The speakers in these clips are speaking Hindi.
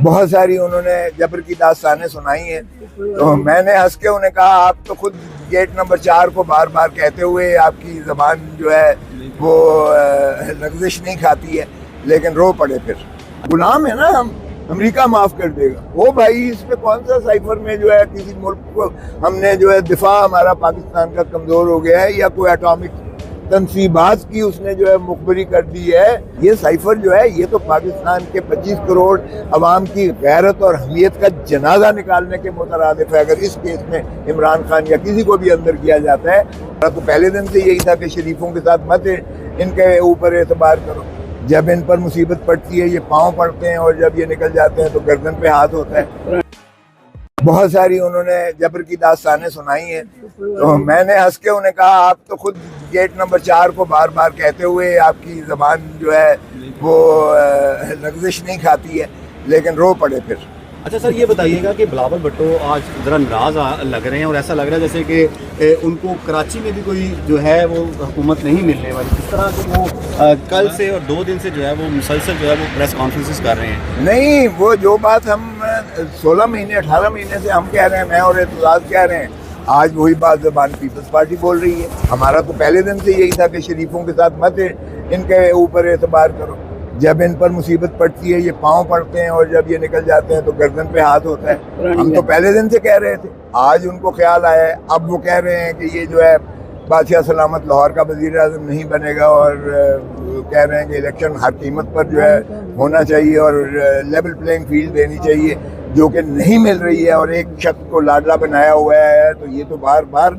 बहुत सारी उन्होंने जबर की दास्तानें सुनाई हैं। तो मैंने हंस के उन्हें कहा, आप तो खुद गेट नंबर 4 को बार बार कहते हुए आपकी ज़बान जो है वो लग़्ज़िश नहीं खाती है, लेकिन रो पड़े। फिर गुलाम है ना हम, अमेरिका माफ़ कर देगा। वो भाई इसमें कौन सा साइफर में जो है किसी मुल्क को हमने जो है दिफा हमारा पाकिस्तान का कमज़ोर हो गया है या कोई एटॉमिक तनसीबात की उसने जो है मुखबरी कर दी है। ये साइफर जो है ये तो पाकिस्तान के 25 करोड़ अवाम की गैरत और हमियत का जनाजा निकालने के मुतरादिफ है। अगर इस केस में इमरान खान या किसी को भी अंदर किया जाता है तो पहले दिन से यही था कि शरीफों के साथ मत इनके ऊपर एतबार करो। जब इन पर मुसीबत पड़ती है ये पाँव पड़ते हैं और जब ये निकल जाते हैं तो गर्दन पे हाथ होता है। बहुत सारी उन्होंने जबर की दास्तानें सुनाई हैं। तो मैंने हंस के उन्हें कहा, आप तो खुद गेट नंबर 4 को बार बार कहते हुए आपकी ज़बान जो है वो लग़्ज़िश नहीं खाती है, लेकिन रो पड़े। फिर अच्छा सर, ये बताइएगा कि बिलावल भुट्टो आज ज़रा नाराज़ लग रहे हैं और ऐसा लग रहा है जैसे कि उनको कराची में भी कोई जो है वो हुकूमत नहीं मिलने वाली। जिस तरह से वो कल से और 2 दिन से जो है वो मुसलसल जो है वो प्रेस कॉन्फ्रेंसेस कर रहे हैं। नहीं, वो जो बात हम 16 महीने 18 महीने से हम कह रहे हैं, मैं और एतजाज़ कह रहे हैं, आज वही बात ज़बान पीपल्स पार्टी बोल रही है। हमारा तो पहले दिन से यही था कि शरीफों के साथ मत इनके ऊपर एतबार करो। जब इन पर मुसीबत पड़ती है ये पाँव पड़ते हैं और जब ये निकल जाते हैं तो गर्दन पे हाथ होता है। हम तो पहले दिन से कह रहे थे, आज उनको ख्याल आया है। अब वो कह रहे हैं कि ये जो है बादशाह सलामत लाहौर का वज़ीर आज़म नहीं बनेगा और कह रहे हैं कि इलेक्शन हर कीमत पर जो है होना चाहिए और लेवल प्लेइंग फील्ड देनी चाहिए, जो कि नहीं मिल रही है। और एक शख्स को लाडला बनाया हुआ है, तो ये तो बार बार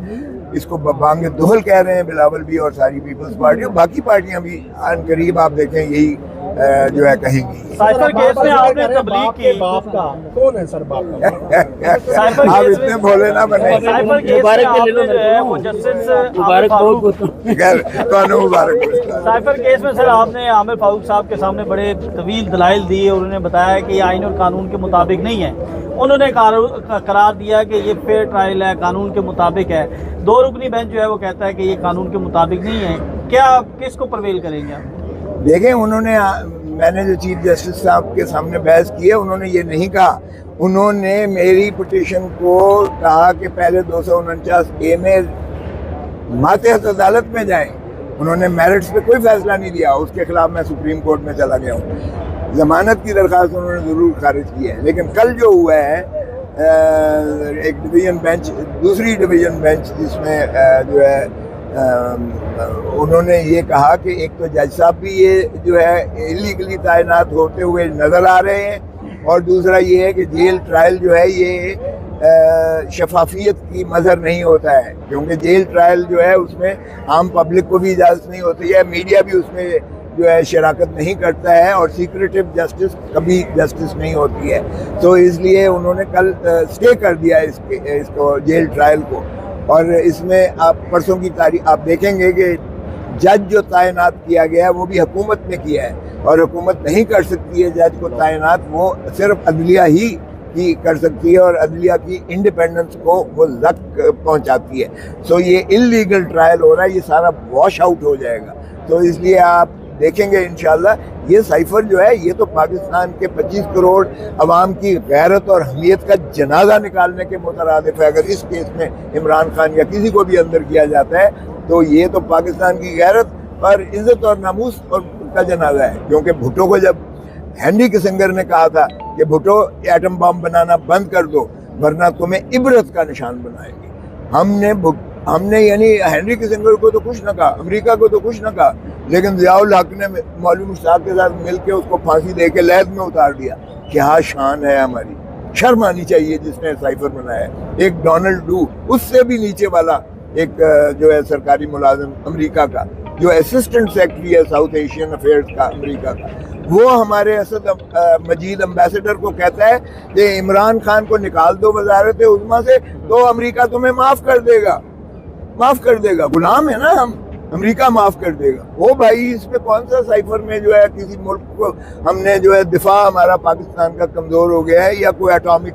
इसको बांगे दुहल कह रहे हैं बिलावल भी और सारी पीपल्स पार्टी और बाकी पार्टियां भी आन करीब आप देखें यही जो है कहेंगी। साइफर केस में आपने तबलीग की। बाप का कौन है सर? बाप का आप इतने भोले ना बने। साइफर केस में आपने जो है वो जस्टिस मुबारक। साइफर केस में सर आपने आमिर फारूक साहब के सामने बड़े तवील दलाइल दिए और उन्होंने बताया कि ये आइन और कानून के मुताबिक नहीं है। उन्होंने करार दिया कि ये फेयर ट्रायल है, कानून के मुताबिक है। 2 रुकनी बेंच जो है वो कहता है कि ये कानून के मुताबिक नहीं है। क्या किसको प्रवेल करेंगे आप? देखें, उन्होंने मैंने जो चीफ जस्टिस साहब के सामने बहस की है उन्होंने ये नहीं कहा। उन्होंने मेरी पिटीशन को कहा कि पहले 249A में मातहत अदालत में जाएं। उन्होंने मेरिट्स पे कोई फैसला नहीं दिया, उसके खिलाफ मैं सुप्रीम कोर्ट में चला गया हूँ। जमानत की दरख्वास्त उन्होंने ज़रूर खारिज की है, लेकिन कल जो हुआ है एक डिवीज़न बेंच, दूसरी डिवीज़न बेंच जिसमें जो है उन्होंने ये कहा कि एक तो जज साहब भी ये जो है इलीगली तैनात होते हुए नज़र आ रहे हैं और दूसरा ये है कि जेल ट्रायल जो है ये शफाफियत की मज़हर नहीं होता है, क्योंकि जेल ट्रायल जो है उसमें आम पब्लिक को भी इजाज़त नहीं होती है, मीडिया भी उसमें जो है शराकत नहीं करता है और सीक्रेटिव जस्टिस कभी जस्टिस नहीं होती है। तो इसलिए उन्होंने कल स्टे कर दिया इसको जेल ट्रायल को। और इसमें आप परसों की तारीख आप देखेंगे कि जज जो तैनात किया गया है वो भी हुकूमत ने किया है और हुकूमत नहीं कर सकती है जज को तैनात, वो सिर्फ अदलिया ही कर सकती है और अदलिया की इंडिपेंडेंस को वो लक पहुंचाती है। सो ये इल्लीगल ट्रायल हो रहा है, ये सारा वॉश आउट हो जाएगा। तो इसलिए आप देखेंगे इंशाल्लाह ये साइफर जो है ये तो पाकिस्तान के 25 करोड़ अवाम की गैरत और हमियत का जनाजा निकालने के मुतरादिफ है। अगर इस केस में इमरान खान या किसी को भी अंदर किया जाता है तो ये तो पाकिस्तान की गैरत और इज्जत और नामूस और का जनाजा है। क्योंकि भुट्टो को जब हेनरी किसिंगर ने कहा था कि भुट्टो एटम बम बनाना बंद कर दो वरना तुम्हें इबरत का निशान बनाएंगे, हमने यानी हेनरी किसिंगर को तो कुछ न कहा, अमेरिका को तो कुछ न कहा, लेकिन ज़ियाउल हक ने मौलवी मुश्ताक के साथ मिलकर उसको फांसी दे के लैद में उतार दिया। क्या शान है हमारी, शर्म आनी चाहिए जिसने साइफर बनाया। एक डोनाल्ड डू, उससे भी नीचे वाला एक जो है सरकारी मुलाजिम अमेरिका का, जो असिस्टेंट सेक्रेटरी है साउथ एशियन अफेयर्स का अमेरिका का, वो हमारे असद मजीद एम्बेसडर को कहता है कि इमरान खान को निकाल दो वजारत उज़्मा से तो अमेरिका तुम्हें माफ़ कर देगा। गुलाम है ना हम, अमेरिका माफ़ कर देगा। वो भाई इसमें कौन सा साइफर में जो है किसी मुल्क को हमने जो है दिफा हमारा पाकिस्तान का कमज़ोर हो गया है या कोई एटॉमिक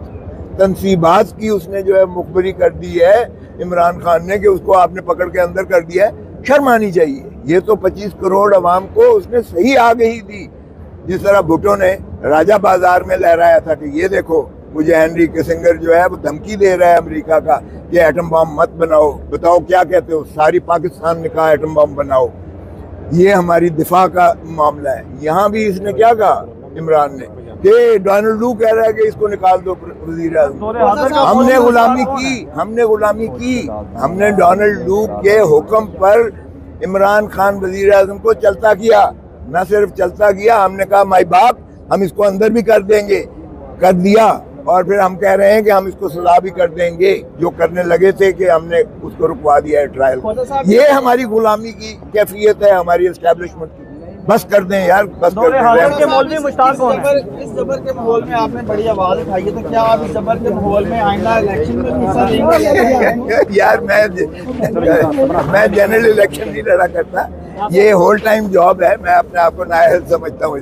तनसीबात की उसने जो है मुखबरी कर दी है इमरान खान ने कि उसको आपने पकड़ के अंदर कर दिया है। शर्म आनी चाहिए। ये तो 25 करोड़ अवाम को उसने सही आगाही दी, जिस तरह भुट्टो ने राजा बाजार में लहराया था कि ये देखो मुझे हेनरी किसिंगर जो है वो धमकी दे रहा है अमेरिका का कि एटम बम मत बनाओ। बताओ क्या कहते हो, सारी पाकिस्तान ने कहा एटम बम बनाओ। ये हमारी दिफा का मामला है। यहाँ भी इसने क्या कहा इमरान ने कि डोनाल्ड लू कह रहा है कि इसको निकाल दो वजीर आज़म। हमने गुलामी की। हमने डोनाल्ड लू के हुक्म पर इमरान खान वजीर आज़म को चलता किया। न सिर्फ चलता किया, हमने कहा माई बाप हम इसको अंदर भी कर देंगे, कर दिया। और फिर हम कह रहे हैं कि हम इसको सजा भी कर देंगे, जो करने लगे थे कि हमने उसको रुकवा दिया है ट्रायल। ये हमारी गुलामी की कैफियत है, हमारी एस्टेब्लिशमेंट की। बस कर दें यार, बस कर दें। के मौलवी मुश्ताक कौन है? इस जबर के माहौल में आपने बड़ी आवाज उठाई है, तो क्या आप इस जबर के माहौल में आइंदा इलेक्शन में हिस्सा लेंगे? यार मैं जनरल इलेक्शन नहीं लड़ा करता, ये होल टाइम जॉब है। मैं अपने आप को नाअहल समझता हूँ।